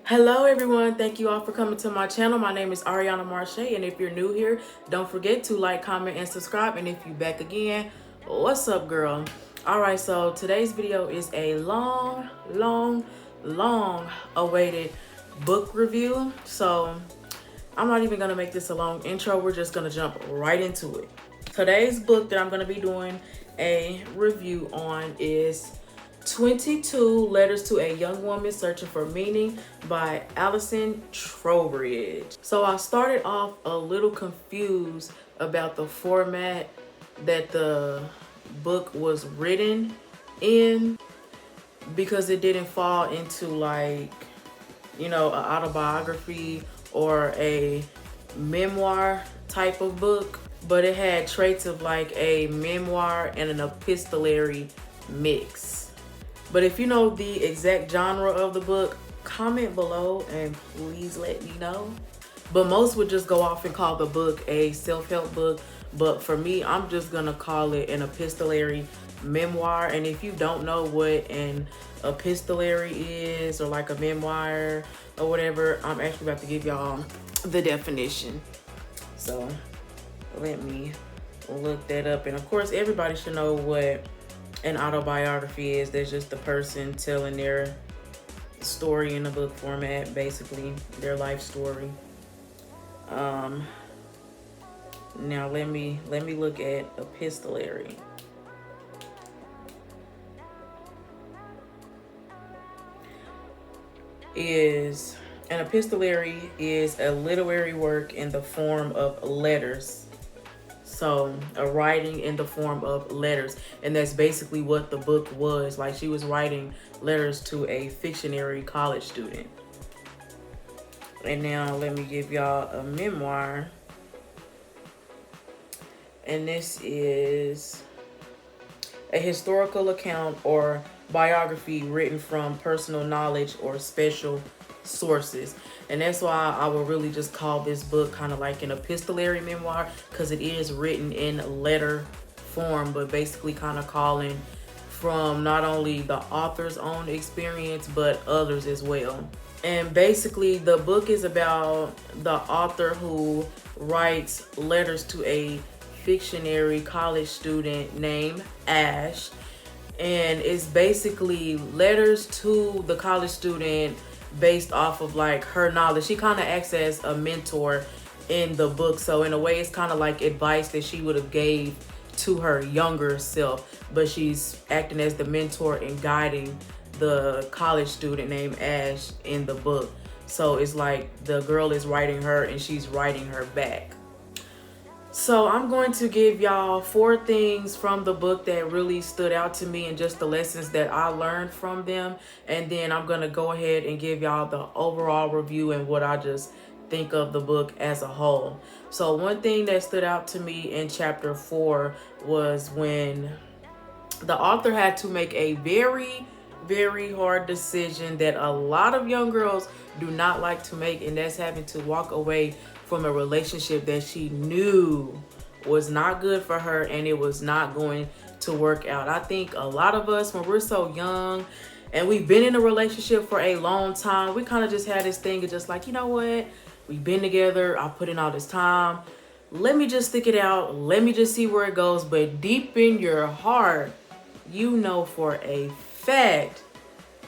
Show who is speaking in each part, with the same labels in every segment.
Speaker 1: Hello everyone, thank you all for coming to my channel. My name is Ariana Marche, and if you're new here, don't forget to like, comment, and subscribe. And if you back again, what's up girl? Alright, so today's video is a long awaited book review. So I'm not even gonna make this a long intro, we're just gonna jump right into it. Today's book that I'm gonna be doing a review on is 22 Letters to a Young Woman Searching for Meaning by Alison Trowbridge. So I started off a little confused about the format that the book was written in, because it didn't fall into like, an autobiography or a memoir type of book, but it had traits of like a memoir and an epistolary mix. But if you know the exact genre of the book, comment below and please let me know. But most would just go off and call the book a self-help book. But for me, I'm just gonna call it an epistolary memoir. And if you don't know what an epistolary is, or like a memoir or whatever, I'm actually about to give y'all the definition. So let me look that up. And of course, everybody should know what an autobiography is. That's just the person telling their story in a book format, basically their life story. Now let me look at epistolary. An epistolary is a literary work in the form of letters. So a writing in the form of letters, and that's basically what the book was. Like, she was writing letters to a fictionary college student. And now let me give y'all a memoir. And this is a historical account or biography written from personal knowledge or special sources. And that's why I would really just call this book kind of like an epistolary memoir, because it is written in letter form, but basically kind of calling from not only the author's own experience but others as well. And basically the book is about the author who writes letters to a fictionary college student named Ash, and it's basically letters to the college student based off of like her knowledge. She kind of acts as a mentor in the book, so in a way it's kind of like advice that she would have gave to her younger self, but she's acting as the mentor and guiding the college student named Ash in the book. So it's like the girl is writing her and she's writing her back. So I'm going to give y'all 4 things from the book that really stood out to me and just the lessons that I learned from them. And then I'm going to go ahead and give y'all the overall review and what I just think of the book as a whole. So one thing that stood out to me in chapter 4 was when the author had to make a very hard decision that a lot of young girls do not like to make, and that's having to walk away from a relationship that she knew was not good for her and it was not going to work out. I think a lot of us, when we're so young and we've been in a relationship for a long time, we kind of just had this thing of just like, you know what, we've been together, I put in all this time, let me just stick it out, let me just see where it goes. But deep in your heart, you know for a fact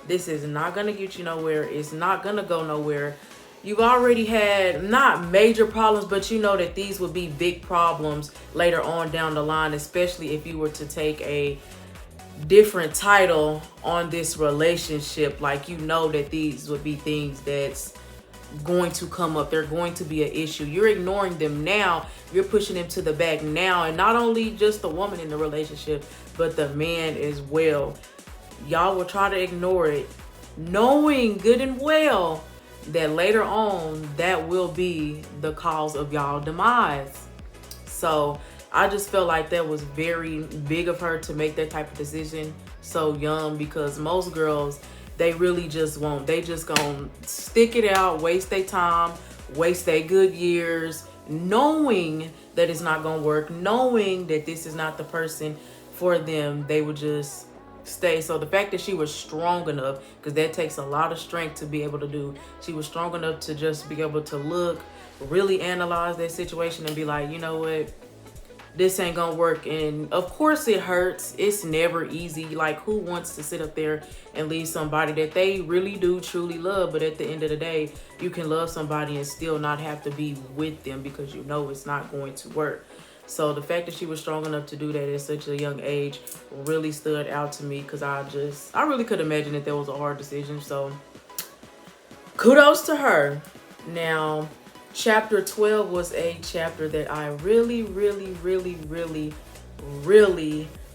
Speaker 1: this is not gonna get you nowhere, it's not gonna go nowhere. You've already had not major problems, but you know that these would be big problems later on down the line, especially if you were to take a different title on this relationship. Like, you know that these would be things that's going to come up. They're going to be an issue. You're ignoring them now. You're pushing them to the back now. And not only just the woman in the relationship, but the man as well. Y'all will try to ignore it, knowing good and well that later on that will be the cause of y'all demise. So I just felt like that was very big of her to make that type of decision so young, because most girls, they really just won't. They just gonna stick it out, waste their time, waste their good years, knowing that it's not gonna work, knowing that this is not the person for them. They would just stay. So the fact that she was strong enough, because that takes a lot of strength to be able to do, she was strong enough to just be able to look, really analyze that situation and be like, you know what, this ain't gonna work. And of course it hurts. It's never easy. Like, who wants to sit up there and leave somebody that they really do truly love? But at the end of the day, you can love somebody and still not have to be with them because you know it's not going to work. So the fact that she was strong enough to do that at such a young age really stood out to me, because I really could imagine that was a hard decision. So kudos to her. Now, chapter 12 was a chapter that I really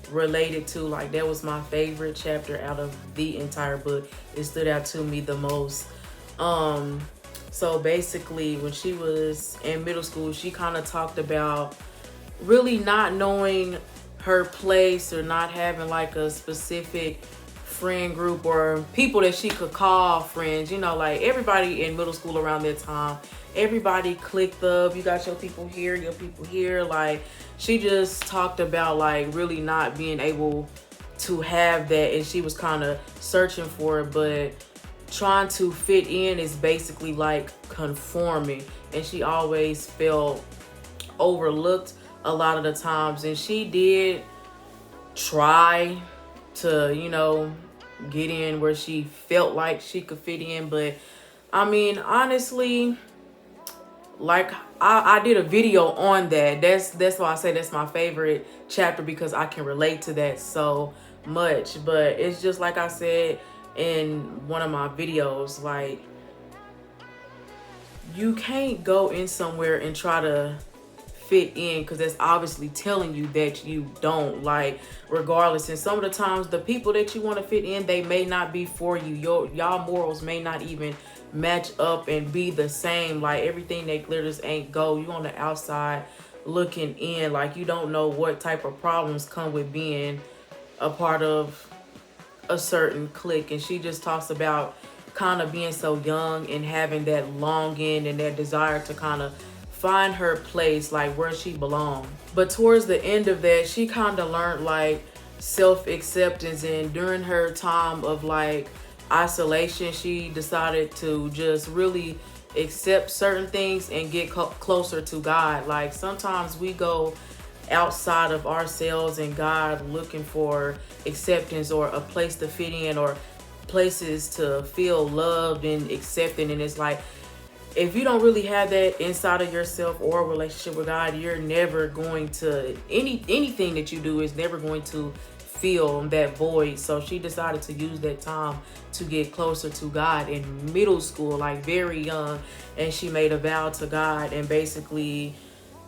Speaker 1: related to. Like, that was my favorite chapter out of the entire book. It stood out to me the most. So basically, when she was in middle school, she kind of talked about really not knowing her place, or not having like a specific friend group or people that she could call friends. You know, like everybody in middle school around that time, everybody clicked up. You got your people here, your people here. Like, she just talked about like really not being able to have that, and she was kind of searching for it. But trying to fit in is basically like conforming, and she always felt overlooked a lot of the times. And she did try to, you know, get in where she felt like she could fit in. But I mean, honestly, like I did a video on that. That's why I say that's my favorite chapter, because I can relate to that so much. But it's just like I said in one of my videos, like, you can't go in somewhere and try to fit in, because that's obviously telling you that you don't, like, regardless. And some of the times the people that you want to fit in, they may not be for you. Y'all morals may not even match up and be the same. Like, everything that glitters ain't gold. You on the outside looking in. Like, you don't know what type of problems come with being a part of a certain clique. And she just talks about kind of being so young and having that longing and that desire to kind of find her place, like where she belonged. But towards the end of that, she kind of learned like self-acceptance. And during her time of like isolation, she decided to just really accept certain things and get closer to God. Like, sometimes we go outside of ourselves and God looking for acceptance or a place to fit in, or places to feel loved and accepted. And it's like, if you don't really have that inside of yourself or a relationship with God, you're never going to, anything that you do is never going to fill that void. So she decided to use that time to get closer to God in middle school, like very young. And she made a vow to God and basically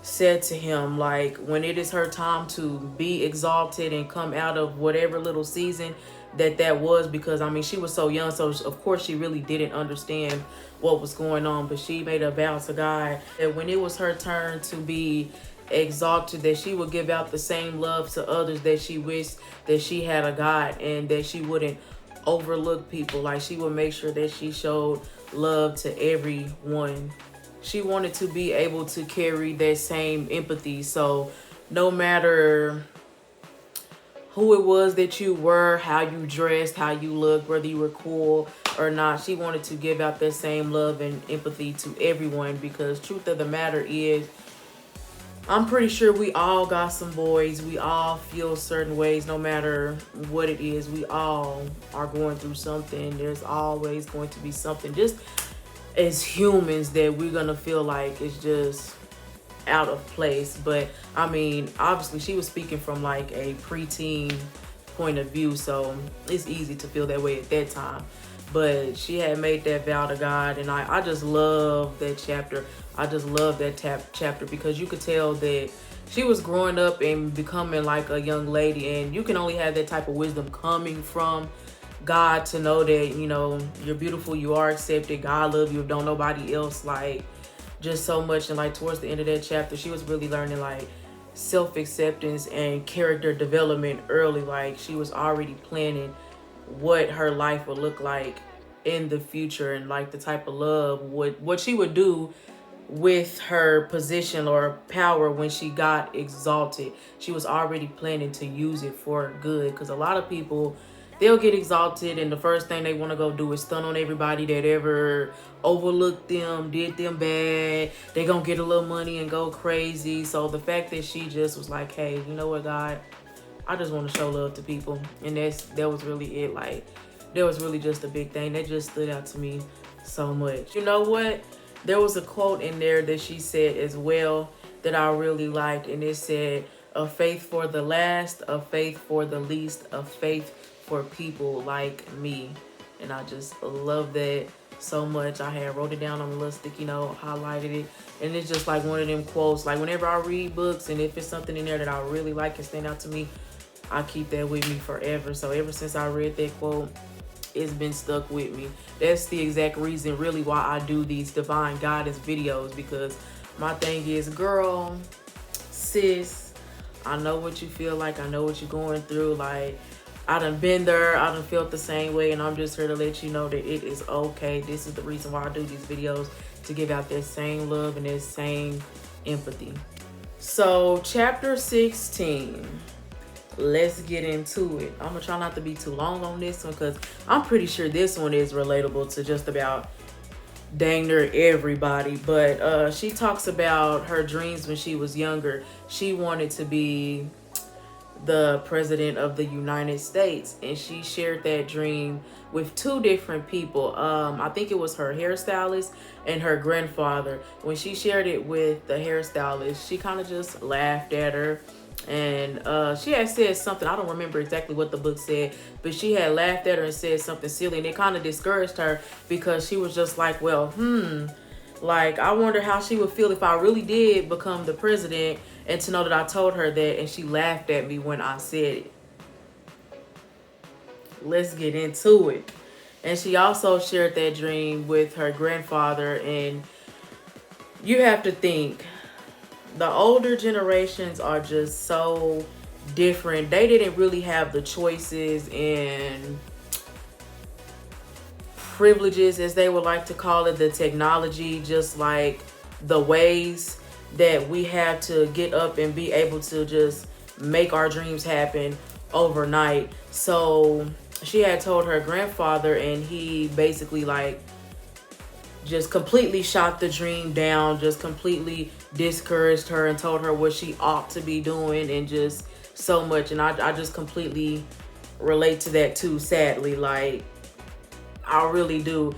Speaker 1: said to him, like, when it is her time to be exalted and come out of whatever little season that was, because I mean, she was so young, so of course she really didn't understand what was going on. But she made a vow to God that when it was her turn to be exalted, that she would give out the same love to others that she wished that she had a God, and that she wouldn't overlook people. Like, she would make sure that she showed love to everyone. She wanted to be able to carry that same empathy. So no matter who it was that you were, how you dressed, how you looked, whether you were cool or not, she wanted to give out that same love and empathy to everyone. Because truth of the matter is, I'm pretty sure we all got some voids. We all feel certain ways, no matter what it is. We all are going through something. There's always going to be something, just as humans, that we're going to feel like it's just out of place. But I mean, obviously she was speaking from like a preteen point of view, so it's easy to feel that way at that time. But she had made that vow to God, and I just love that chapter. I just love that chapter, because you could tell that she was growing up and becoming like a young lady. And you can only have that type of wisdom coming from God, to know that, you know, you're beautiful, you are accepted, God love you, don't nobody else, like, just so much. And like towards the end of that chapter, she was really learning like self-acceptance and character development early. Like, she was already planning what her life would look like in the future, and like the type of love, what she would do with her position or power when she got exalted. She was already planning to use it for good, because a lot of people, they'll get exalted and the first thing they want to go do is stun on everybody that ever overlooked them, did them bad. They gonna get a little money and go crazy. So the fact that she just was like, hey, you know what, God, I just want to show love to people, and that was really it. Like, that was really just a big thing that just stood out to me so much. You know what? There was a quote in there that she said as well that I really liked, and it said, "A faith for the last, a faith for the least, a faith for people like me." And I just love that so much. I had wrote it down on a little sticky note, highlighted it, and it's just like one of them quotes. Like, whenever I read books, and if it's something in there that I really like and stand out to me, I keep that with me forever. So ever since I read that quote, it's been stuck with me. That's the exact reason really why I do these divine guidance videos, because my thing is, girl, sis, I know what you feel like. I know what you're going through. Like, I done been there. I done felt the same way, and I'm just here to let you know that it is okay. This is the reason why I do these videos, to give out that same love and that same empathy. So chapter 16. Let's get into it. I'm gonna try not to be too long on this one, because I'm pretty sure this one is relatable to just about dang near everybody. But she talks about her dreams when she was younger. She wanted to be the president of the United States, and she shared that dream with two different people. I think it was her hairstylist and her grandfather. When she shared it with the hairstylist, she kind of just laughed at her, and she had said something, I don't remember exactly what the book said, but she had laughed at her and said something silly, and it kind of discouraged her, because she was just like, well, like, I wonder how she would feel if I really did become the president, and to know that I told her that, and she laughed at me when I said it. Let's get into it. And she also shared that dream with her grandfather, and you have to think, the older generations are just so different. They didn't really have the choices and privileges, as they would like to call it, the technology, just like the ways that we have to get up and be able to just make our dreams happen overnight. So she had told her grandfather, and he basically like just completely shot the dream down, just completely discouraged her and told her what she ought to be doing, and just so much. And I just completely relate to that too, sadly. Like, I really do.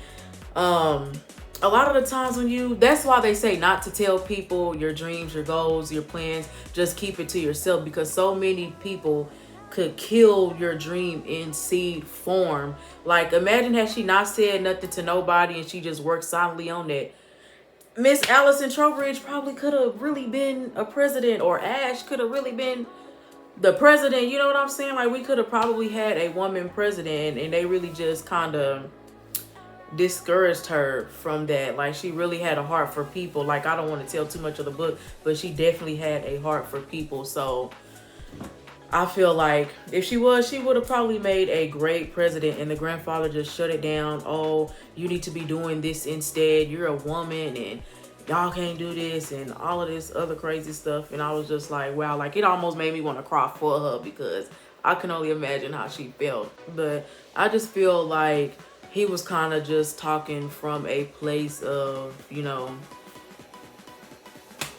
Speaker 1: A lot of the times when that's why they say not to tell people your dreams, your goals, your plans. Just keep it to yourself, because so many people could kill your dream in seed form. Like, imagine had she not said nothing to nobody and she just worked silently on that. Miss Allison Trowbridge probably could have really been a president, or Ash could have really been the president. You know what I'm saying? Like, we could have probably had a woman president, and they really just kind of discouraged her from that. Like, she really had a heart for people. Like, I don't want to tell too much of the book, but she definitely had a heart for people. So I feel like if she would have probably made a great president, and the grandfather just shut it down. Oh, you need to be doing this instead. You're a woman and y'all can't do this, and all of this other crazy stuff. And I was just like, wow, like, it almost made me want to cry for her, because I can only imagine how she felt. But I just feel like he was kind of just talking from a place of, you know,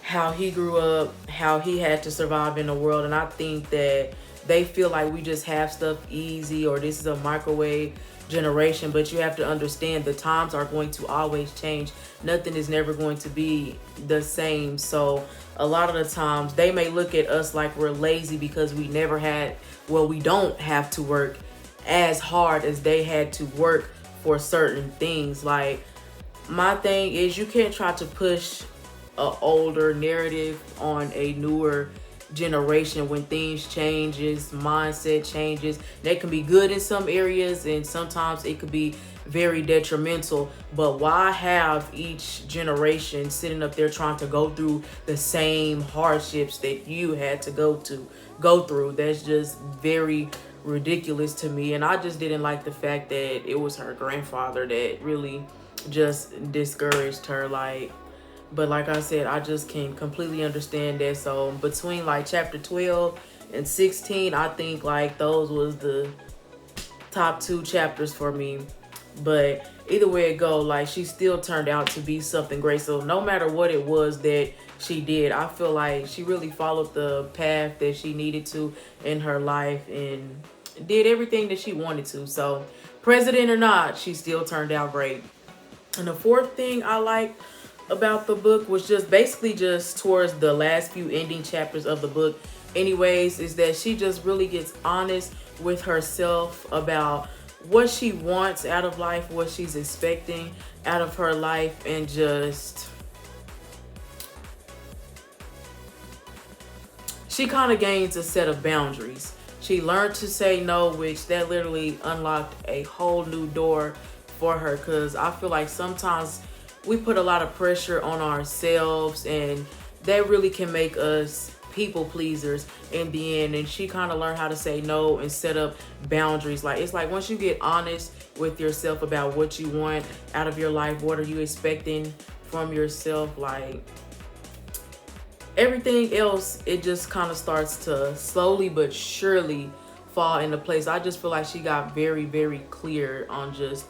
Speaker 1: how he grew up, how he had to survive in the world. And I think that they feel like we just have stuff easy, or this is a microwave generation. But you have to understand, the times are going to always change. Nothing is never going to be the same. So a lot of the times they may look at us like we're lazy, because we never had, well, we don't have to work as hard as they had to work for certain things. Like, my thing is, you can't try to push a older narrative on a newer generation when things changes, mindset changes. They can be good in some areas, and sometimes it could be very detrimental. But why have each generation sitting up there trying to go through the same hardships that you had to go through? That's just very ridiculous to me. And I just didn't like the fact that it was her grandfather that really just discouraged her. Like, But like I said, I just can completely understand that. So between like chapter 12 and 16, I think like those was the top two chapters for me. But either way it go, like she still turned out to be something great. So no matter what it was that she did, I feel like she really followed the path that she needed to in her life and did everything that she wanted to. So president or not, she still turned out great. And the fourth thing I liked about the book was just basically just towards the last few ending chapters of the book anyways, is that she just really gets honest with herself about what she wants out of life, what she's expecting out of her life, and just she kind of gains a set of boundaries. She learned to say no, which that literally unlocked a whole new door for her, because I feel like sometimes we put a lot of pressure on ourselves and that really can make us people pleasers in the end. And she kind of learned how to say no and set up boundaries. Like it's like once you get honest with yourself about what you want out of your life, what are you expecting from yourself, like everything else, it just kind of starts to slowly but surely fall into place. I just feel like she got very, very clear on just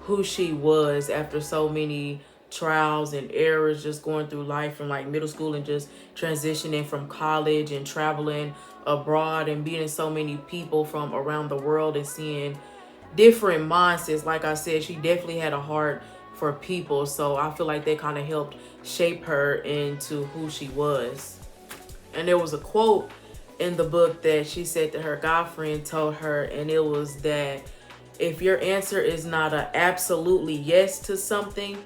Speaker 1: who she was after so many trials and errors, just going through life from like middle school and just transitioning from college and traveling abroad and meeting so many people from around the world and seeing different mindsets. Like I said, she definitely had a heart for people. So I feel like that kind of helped shape her into who she was. And there was a quote in the book that she said that her guy friend told her, and it was that if your answer is not a absolutely yes to something,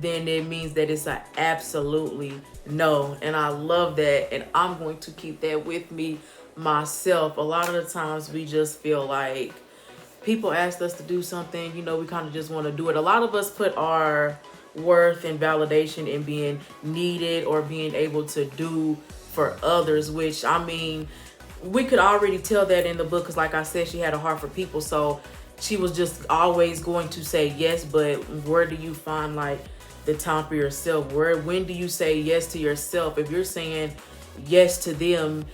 Speaker 1: then it means that it's a absolutely no. And I love that, and I'm going to keep that with me myself. A lot of the times we just feel like people ask us to do something, you know, we kind of just want to do it. A lot of us put our worth and validation in being needed or being able to do for others, which I mean, we could already tell that in the book because like I said, she had a heart for people. So she was just always going to say yes, but where do you find like the time for yourself? When do you say yes to yourself? If you're saying yes to them,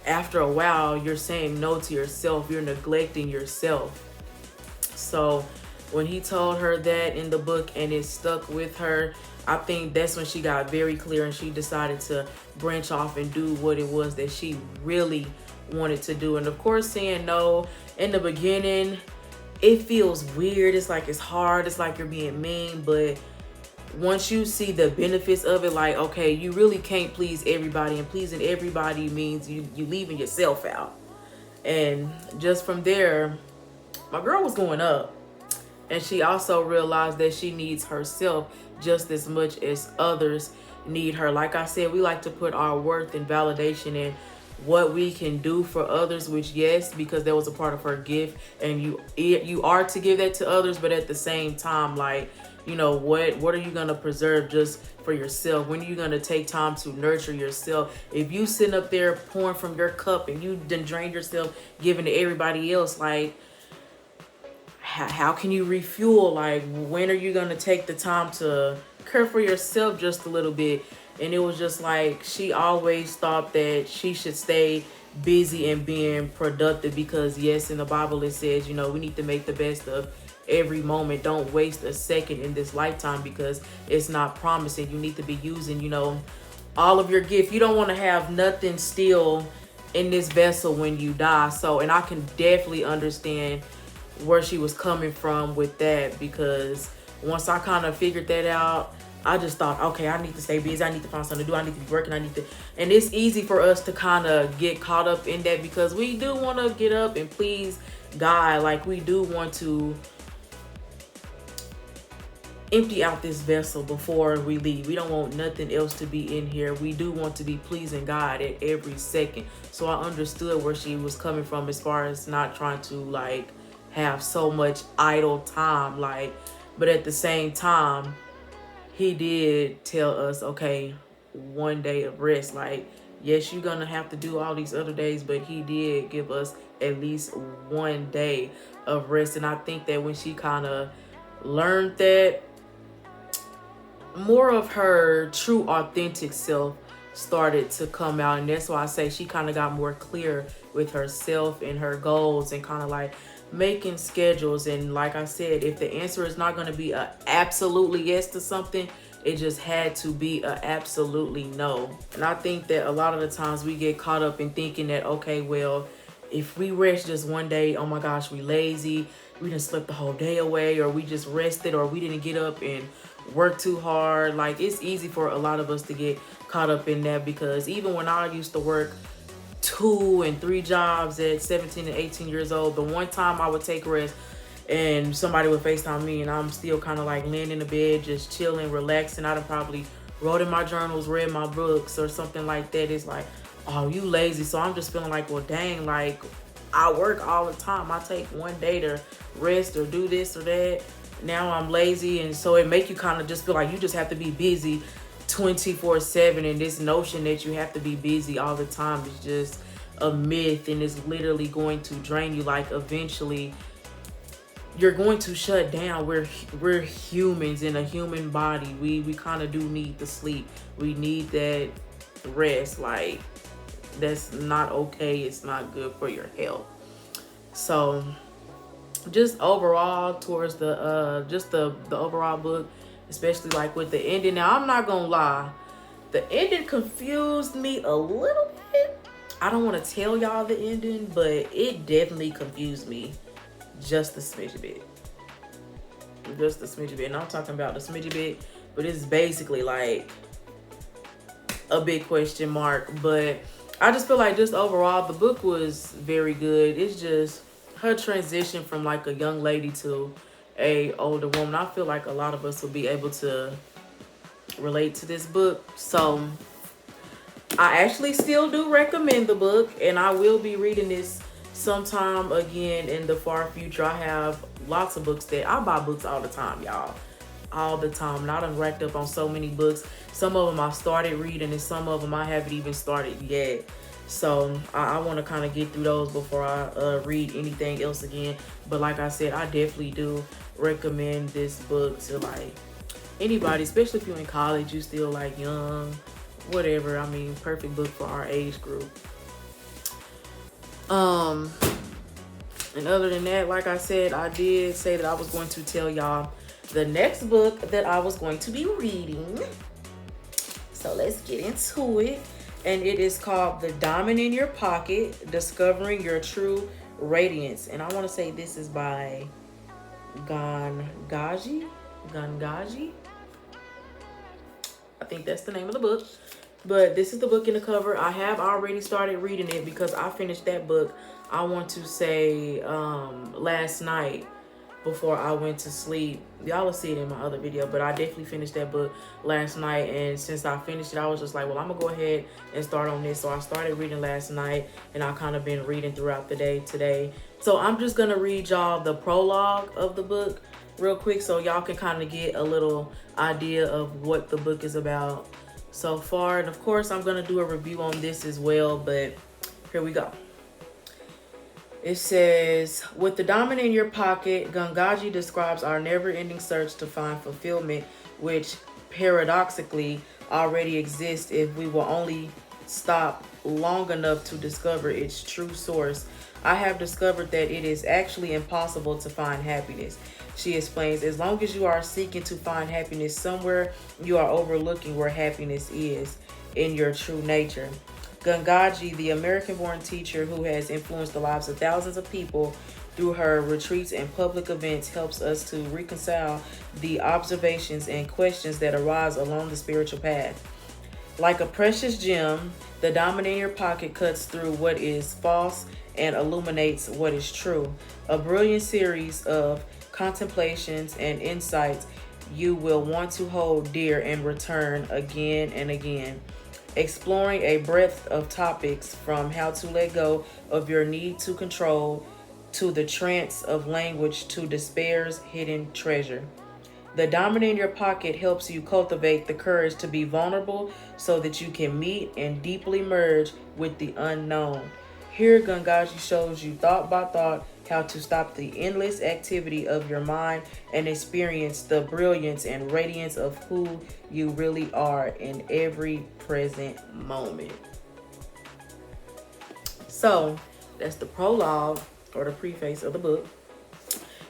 Speaker 1: after a while you're saying no to yourself. You're neglecting yourself. So when he told her that in the book and it stuck with her, I think that's when she got very clear and she decided to branch off and do what it was that she really wanted to do. And of course, saying no in the beginning, it feels weird. It's like it's hard. It's like you're being mean. But once you see the benefits of it, like, okay, you really can't please everybody. And pleasing everybody means you leaving yourself out. And just from there, my girl was going up. And she also realized that she needs herself just as much as others need her. Like I said, we like to put our worth and validation in what we can do for others, which yes, because that was a part of her gift, and you are to give that to others, but at the same time, like, you know, what are you gonna preserve just for yourself? When are you gonna take time to nurture yourself? If you sitting up there pouring from your cup and you done drained yourself giving to everybody else, like how can you refuel? Like, when are you gonna take the time to care for yourself just a little bit? And it was just like she always thought that she should stay busy and being productive because yes, in the Bible it says, you know, we need to make the best of every moment. Don't waste a second in this lifetime because it's not promising. You need to be using, you know, all of your gift. You don't want to have nothing still in this vessel when you die. So, and I can definitely understand where she was coming from with that, because once I kind of figured that out, I just thought, okay, I need to stay busy. I need to find something to do. I need to be working. And it's easy for us to kind of get caught up in that because we do want to get up and please God. Like, we do want to empty out this vessel before we leave. We don't want nothing else to be in here. We do want to be pleasing God at every second. So I understood where she was coming from as far as not trying to like have so much idle time, like, but at the same time, he did tell us, okay, one day of rest. Like, yes, you're gonna have to do all these other days, but he did give us at least one day of rest. And I think that when she kind of learned that, more of her true authentic self started to come out, and that's why I say she kind of got more clear with herself and her goals, and kind of like making schedules. And like I said, if the answer is not going to be a absolutely yes to something, it just had to be a absolutely no. And I think that a lot of the times we get caught up in thinking that, okay, well, if we rest just one day, oh my gosh, we lazy, we didn't sleep the whole day away, or we just rested, or we didn't get up and work too hard. Like, it's easy for a lot of us to get caught up in that, because even when I used to work 2 and 3 jobs at 17 and 18 years old, the one time I would take rest and somebody would FaceTime me and I'm still kind of like laying in the bed, just chilling, relaxing. I'd have probably wrote in my journals, read my books or something like that. It's like, oh, you lazy. So I'm just feeling like, well, dang, like I work all the time. I take one day to rest or do this or that. Now I'm lazy. And so it make you kind of just feel like you just have to be busy 24/7. And this notion that you have to be busy all the time is just a myth, and it's literally going to drain you. Like, eventually you're going to shut down. We're humans in a human body. We kind of do need the sleep. We need that rest. Like, that's not okay. It's not good for your health. So just overall, towards the just the overall book, especially like with the ending. Now, I'm not gonna lie, the ending confused me a little bit. I don't want to tell y'all the ending, but it definitely confused me just a smidge bit. Just a smidge bit. And I'm talking about the smidge bit, but it's basically like a big question mark. But I just feel like just overall the book was very good. It's just her transition from like a young lady to a older woman. I feel like a lot of us will be able to relate to this book. So I actually still do recommend the book, and I will be reading this sometime again in the far future. I have lots of books that I buy books all the time, y'all. All the time. And I done racked up on so many books. Some of them I started reading, and some of them I haven't even started yet. So I want to kind of get through those before I read anything else again. But like I said, I definitely do recommend this book to like anybody, especially if you're in college, you still like young, whatever. I mean, perfect book for our age group. And other than that, like I said, I did say that I was going to tell y'all the next book that I was going to be reading. So let's get into it. And it is called The Diamond in Your Pocket, Discovering Your True Radiance. And I want to say this is by Gangaji. I think that's the name of the book. But this is the book in the cover. I have already started reading it because I finished that book, I want to say, last night before I went to sleep. Y'all will see it in my other video, but I definitely finished that book last night. And since I finished it, I was just like, well, I'm gonna go ahead and start on this. So I started reading last night, and I kind of been reading throughout the day today. So I'm just gonna read y'all the prologue of the book real quick, so y'all can kind of get a little idea of what the book is about so far. And of course, I'm gonna do a review on this as well, but here we go. It says, with the diamond in your pocket, Gangaji describes our never-ending search to find fulfillment, which paradoxically already exists if we will only stop long enough to discover its true source. I have discovered that it is actually impossible to find happiness. She explains, as long as you are seeking to find happiness somewhere, you are overlooking where happiness is in your true nature. Gangaji, the American-born teacher who has influenced the lives of thousands of people through her retreats and public events, helps us to reconcile the observations and questions that arise along the spiritual path. Like a precious gem, the diamond in your pocket cuts through what is false and illuminates what is true. A brilliant series of contemplations and insights you will want to hold dear and return again and again. Exploring a breadth of topics from how to let go of your need to control to the trance of language to despair's hidden treasure. The diamond in your pocket helps you cultivate the courage to be vulnerable so that you can meet and deeply merge with the unknown. Here, Gangaji shows you thought by thought how to stop the endless activity of your mind and experience the brilliance and radiance of who you really are in every present moment. So, that's the prologue or the preface of the book.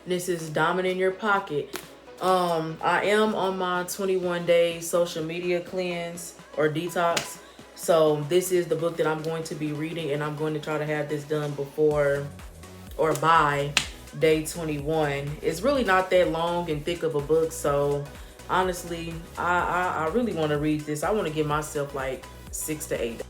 Speaker 1: This is Diamond in Your Pocket. I am on my 21-day social media cleanse or detox. So this is the book that I'm going to be reading, and I'm going to try to have this done before or by day 21. It's really not that long and thick of a book, so honestly, I really want to read this. I want to give myself like 6 to 8